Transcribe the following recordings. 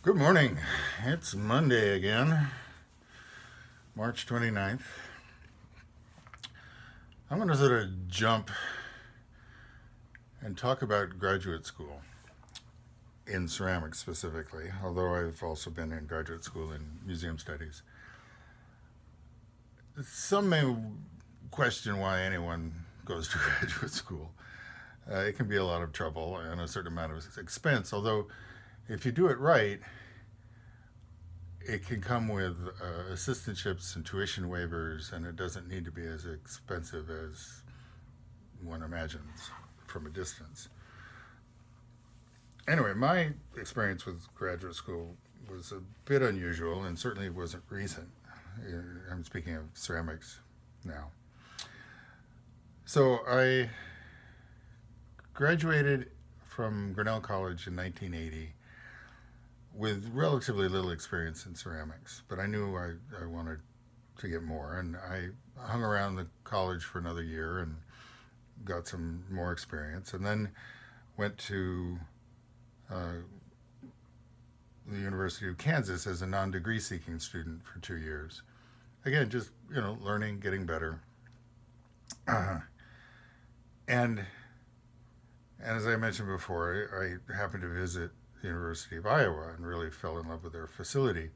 Good morning. It's Monday again, March 29th. I'm going to sort of jump and talk about graduate school in ceramics specifically, although I've also been in graduate school in museum studies. Some may question why anyone goes to graduate school. It can be a lot of trouble and a certain amount of expense, although if you do it right, it can come with assistantships and tuition waivers, and it doesn't need to be as expensive as one imagines from a distance. Anyway, my experience with graduate school was a bit unusual and certainly wasn't recent. I'm speaking of ceramics now. So I graduated from Grinnell College in 1980 with relatively little experience in ceramics, but I knew I wanted to get more, and I hung around the college for another year and got some more experience, and then went to the University of Kansas as a non-degree seeking student for 2 years. Again, just learning, getting better, and as I mentioned before, I happened to visit the University of Iowa and really fell in love with their facility.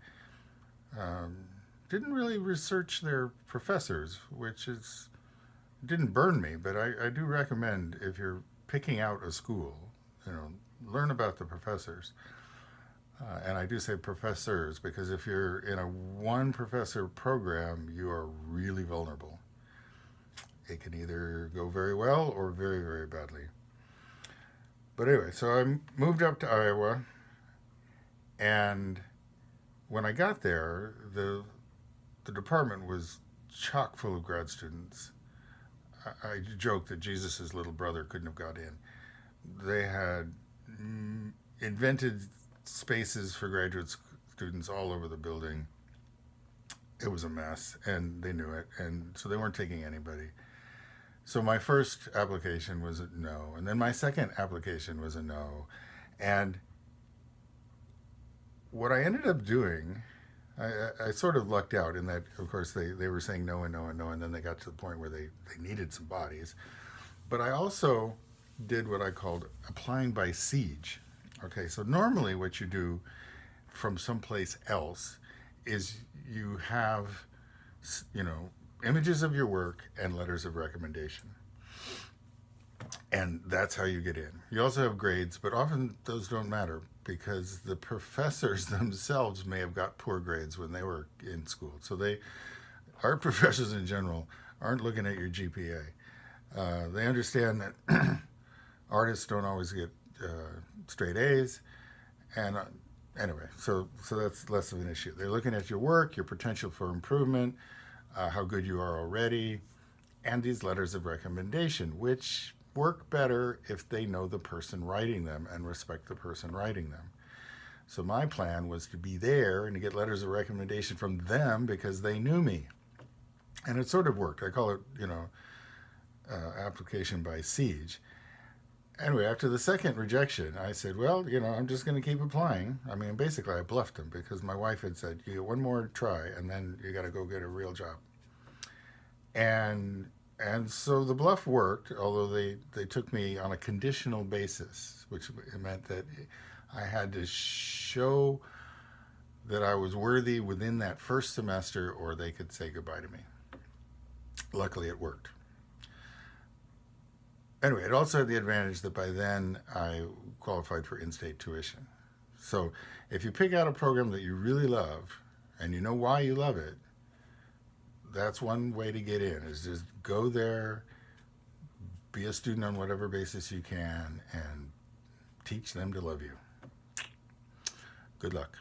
Didn't really research their professors, which didn't burn me, but I do recommend if you're picking out a school, learn about the professors. And I do say professors because if you're in a one professor program, you are really vulnerable. It can either go very well or very, very badly. But anyway, so I moved up to Iowa, and when I got there, the department was chock full of grad students. I joke that Jesus' little brother couldn't have got in. They had invented spaces for graduate students all over the building. It was a mess, and they knew it, and so they weren't taking anybody. So my first application was a no, and then my second application was a no. And what I ended up doing, I sort of lucked out in that, of course, they were saying no and no and no, and then they got to the point where they needed some bodies. But I also did what I called applying by siege. Okay, so normally what you do from someplace else is you have, images of your work and letters of recommendation. And that's how you get in. You also have grades, but often those don't matter because the professors themselves may have got poor grades when they were in school. So art professors in general aren't looking at your GPA. They understand that artists don't always get straight A's. And anyway, so that's less of an issue. They're looking at your work, your potential for improvement, how good you are already, and these letters of recommendation, which work better if they know the person writing them and respect the person writing them. So my plan was to be there and to get letters of recommendation from them because they knew me. And it sort of worked. I call it, application by siege. Anyway, after the second rejection, I said, well, I'm just going to keep applying. I mean, basically, I bluffed him because my wife had said, you get one more try, and then you got to go get a real job. And so the bluff worked, although they took me on a conditional basis, which meant that I had to show that I was worthy within that first semester, or they could say goodbye to me. Luckily, it worked. Anyway, it also had the advantage that by then I qualified for in-state tuition. So if you pick out a program that you really love and you know why you love it, that's one way to get in, is just go there, be a student on whatever basis you can, and teach them to love you. Good luck.